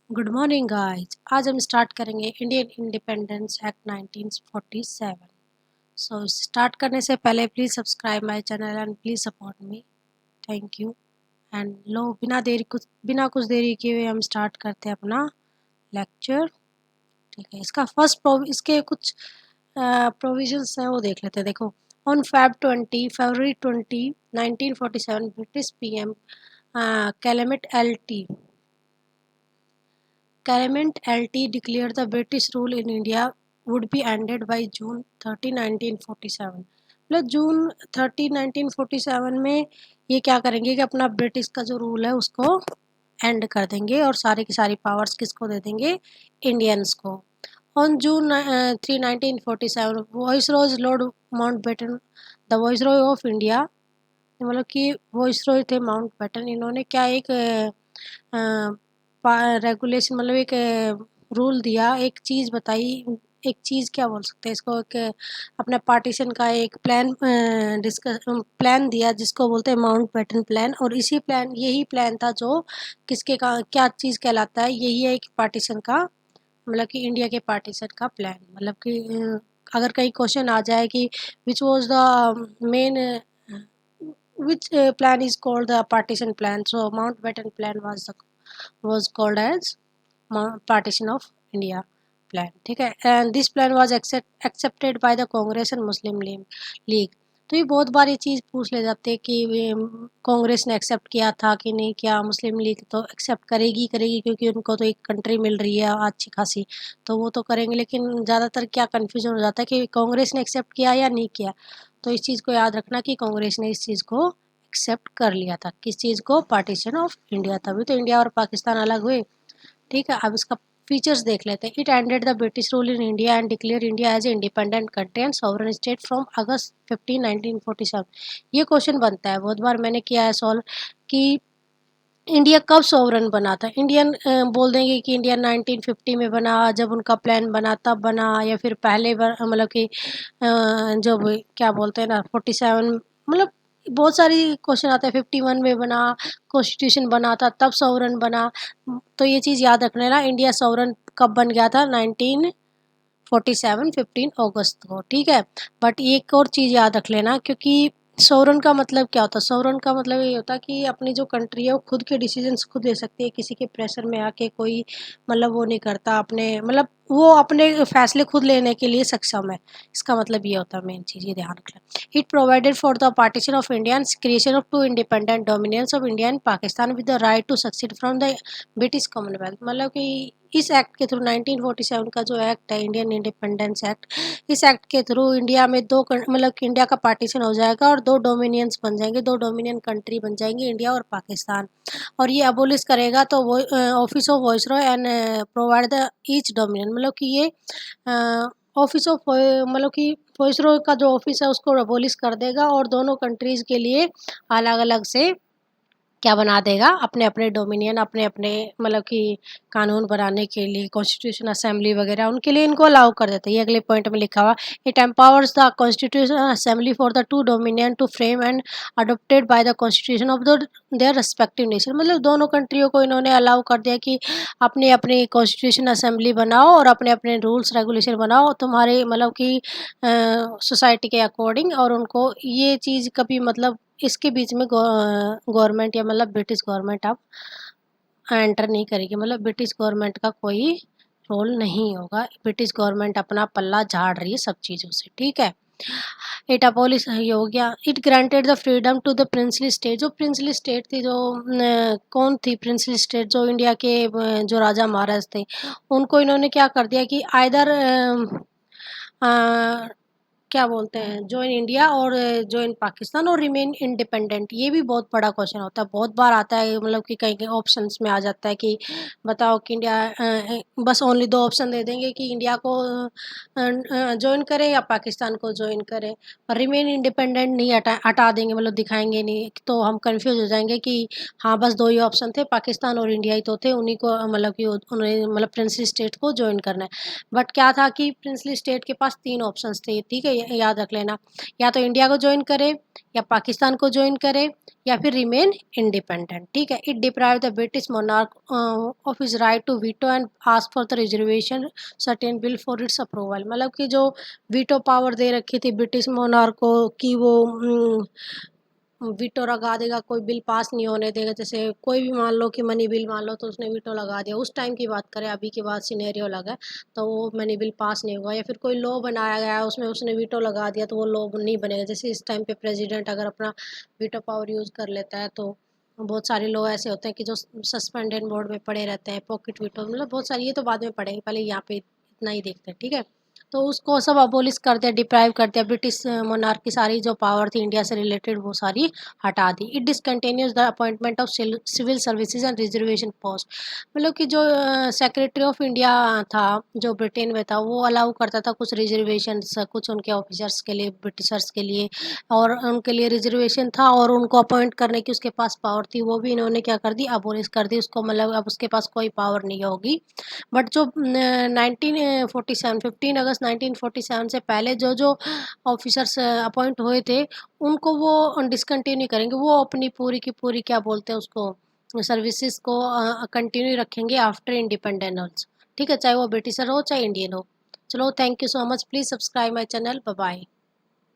Good morning guys. आज हम start करेंगे Indian independence act 1947। So start करने से पहले please subscribe my channel and please support me. Thank you. And low बिना कुछ देरी किए हुए हम स्टार्ट करते हैं अपना लेक्चर। ठीक है, इसके कुछ प्रोविजंस हैं वो देख लेते हैं। देखो, on February 20 1947 British PM Clement Lt declared the British rule in India would be ended by June 30, 1947। मतलब जून 30, 1947 में ये क्या करेंगे कि अपना ब्रिटिश का जो रूल है उसको एंड कर देंगे और सारी की सारी पावर्स किसको दे देंगे, इंडियंस को। On June 3, 1947 viceroy Lord Mountbatten, the viceroy of India, मतलब कि वॉइसरॉय थे माउंटबेटन, इन्होंने क्या एक रेगुलेशन, मतलब एक रूल दिया, एक चीज़ बताई, एक चीज़ क्या बोल सकते हैं इसको, एक अपना पार्टीशन का एक प्लान दिया जिसको बोलते हैं माउंटबेटन प्लान। और यही प्लान था जो किसके का क्या चीज़ कहलाता है, यही है एक पार्टीशन का, मतलब कि इंडिया के पार्टीशन का प्लान। मतलब कि अगर कहीं क्वेश्चन आ जाए कि which was the main which plan is called the partition plan, so Mountbatten plan was called as partition of India plan। ठीक है, and this plan was accepted by the Congress and Muslim League। तो ये बहुत बार ये चीज़ पूछ ले जाते हैं कि कांग्रेस ने एक्सेप्ट किया था कि नहीं किया। मुस्लिम लीग तो एक्सेप्ट करेगी क्योंकि उनको तो एक कंट्री मिल रही है अच्छी खासी, तो वो तो करेंगे। लेकिन ज़्यादातर क्या कन्फ्यूजन हो जाता है कि कांग्रेस ने एक्सेप्ट किया या नहीं किया। तो इस चीज़ को याद रखना कि कांग्रेस ने इस चीज़ को एक्सेप्ट कर लिया था। किस चीज़ को? Partition of India. तभी तो इंडिया और पाकिस्तान अलग हुए। ठीक है, अब इसका फीचर्स देख लेते हैं। It ended the British rule in India and declare India as a independent country and sovereign state from August 15 1947। ये क्वेश्चन बनता है, बहुत बार मैंने किया है सॉल्व, कि इंडिया कब सॉवरन बना था। इंडियन बोल देंगे कि इंडिया 1950 में बना, जब उनका प्लान बना तब बना, या फिर पहले मतलब कि जब क्या बोलते हैं ना 47, मतलब बहुत सारी क्वेश्चन आता है। 51 में बना, कॉन्स्टिट्यूशन बना था तब सॉवरन बना। तो ये चीज़ याद रखना ना, इंडिया सॉवरन कब बन गया था, 1947 15 अगस्त को। ठीक है, बट एक और चीज़ याद रख लेना, क्योंकि सोवरन का मतलब क्या होता है? सोवरन का मतलब ये होता है कि अपनी जो कंट्री है वो खुद के डिसीजंस खुद ले सकती है, किसी के प्रेशर में आके कोई मतलब वो नहीं करता, अपने मतलब वो अपने फैसले खुद लेने के लिए सक्षम है। इसका मतलब ये होता है, मेन चीज़ ये ध्यान रखना। It provided for the partition of India and creation of two independent dominions of India and Pakistan with the right to succeed from the British Commonwealth. मतलब कि इस एक्ट के थ्रू 1947 का जो एक्ट है, इंडियन इंडिपेंडेंस एक्ट, इस act के through India में मतलब कि इंडिया का पार्टीशन हो जाएगा और दो डोमिनियंस बन जाएंगे, दो डोमिनियन कंट्री बन जाएंगी, इंडिया और पाकिस्तान। और ये अबोलिश करेगा तो वो office of viceroy and provide the each dominion, मतलब कि ये ऑफिस ऑफ मतलब कि वॉइसरॉय का जो ऑफिस है उसको अबोलिश कर देगा और दोनों कंट्रीज के लिए अलग अलग से क्या बना देगा, अपने अपने डोमिनियन, अपने अपने मतलब कि कानून बनाने के लिए, कॉन्स्टिट्यूशन असेंबली वगैरह उनके लिए इनको अलाउ कर देते हैं। ये अगले पॉइंट में लिखा हुआ, it empowers the constitution assembly for the two dominion to frame and adopted by the constitution of the their respective nation. मतलब दोनों कंट्रियों को इन्होंने अलाउ कर दिया कि अपनी अपनी कॉन्स्टिट्यूशन असेंबली बनाओ और अपने अपने रूल्स रेगुलेशन बनाओ तुम्हारे मतलब कि सोसाइटी के अकॉर्डिंग। और उनको ये चीज़ कभी मतलब इसके बीच में गवर्नमेंट या मतलब ब्रिटिश गवर्नमेंट अब एंटर नहीं करेगी, मतलब ब्रिटिश गवर्नमेंट का कोई रोल नहीं होगा। ब्रिटिश गवर्नमेंट अपना पल्ला झाड़ रही है सब चीज़ों से। ठीक है, इट अबॉलिश ये हो गया। It granted the freedom to the princely state. जो प्रिंसली स्टेट थी, जो कौन थी प्रिंसली स्टेट, जो इंडिया के जो राजा महाराज थे, उनको इन्होंने क्या कर दिया कि आइदर क्या बोलते हैं, जॉइन इंडिया और जॉइन पाकिस्तान और रिमेन इंडिपेंडेंट। ये भी बहुत बड़ा क्वेश्चन होता है, बहुत बार आता है, मतलब कि कहीं कहीं ऑप्शंस में आ जाता है कि बताओ कि इंडिया बस ओनली दो ऑप्शन दे देंगे कि इंडिया को जॉइन करे या पाकिस्तान को जॉइन करे, और रिमेन इंडिपेंडेंट नहीं हटा देंगे, मतलब दिखाएंगे नहीं, तो हम कंफ्यूज हो जाएंगे कि हाँ बस दो ही ऑप्शन थे, पाकिस्तान और इंडिया ही तो थे, उन्हीं को मतलब कि उन्हें मतलब प्रिंसली स्टेट को ज्वाइन करना है। बट क्या था कि प्रिंसली स्टेट के पास तीन ऑप्शंस थे। ठीक है, ये याद रख लेना, या तो इंडिया को ज्वाइन करे या पाकिस्तान को ज्वाइन करे या फिर रिमेन इंडिपेंडेंट, ठीक है। It deprive the British monarch of his right to veto and ask for the reservation certain bill for its approval. मतलब कि जो वीटो पावर दे रखी थी ब्रिटिश मोनार्क को कि वो वीटो लगा देगा, कोई बिल पास नहीं होने देगा। जैसे कोई भी मान लो कि मनी बिल मान लो, तो उसने वीटो लगा दिया, उस टाइम की बात करें, अभी की बात सिनेरियो लगा तो वो मनी बिल पास नहीं होगा। या फिर कोई लॉ बनाया गया है उसमें उसने वीटो लगा दिया तो वो लॉ नहीं बनेगा। जैसे इस टाइम पे प्रेसिडेंट अगर अपना वीटो पावर यूज़ कर लेता है तो बहुत सारे लॉ ऐसे होते हैं कि जो सस्पेंडेड मोड में पड़े रहते हैं, पॉकेट वीटो, मतलब बहुत सारी, ये तो बाद में पड़ेंगे, पहले यहाँ पे इतना ही देखते हैं, ठीक है। तो उसको सब अबोलिश कर दिया, डिप्राइव कर दिया, ब्रिटिश मोनार्क की सारी जो पावर थी इंडिया से रिलेटेड वो सारी हटा दी। It discontinues the appointment of civil services and reservation post. मतलब कि जो सेक्रेटरी ऑफ इंडिया था जो ब्रिटेन में था, वो अलाउ करता था कुछ रिजर्वेशन, कुछ उनके ऑफिसर्स के लिए, ब्रिटिशर्स के लिए, और उनके लिए रिजर्वेशन था और उनको अपॉइंट करने की उसके पास पावर थी, वो भी इन्होंने क्या कर दी, अबोलिश कर दी उसको। मतलब अब उसके पास कोई पावर नहीं होगी। बट जो 1947 15 अगस्त 1947 से पहले जो जो ऑफिसर्स अपॉइंट हुए थे उनको वो डिसकंटिन्यू करेंगे, वो अपनी पूरी की पूरी क्या बोलते हैं उसको, सर्विसेज को कंटिन्यू रखेंगे आफ्टर इंडिपेंडेंस, ठीक है, चाहे वो ब्रिटिशर हो चाहे इंडियन हो। चलो, thank you so much, please subscribe my channel, bye bye.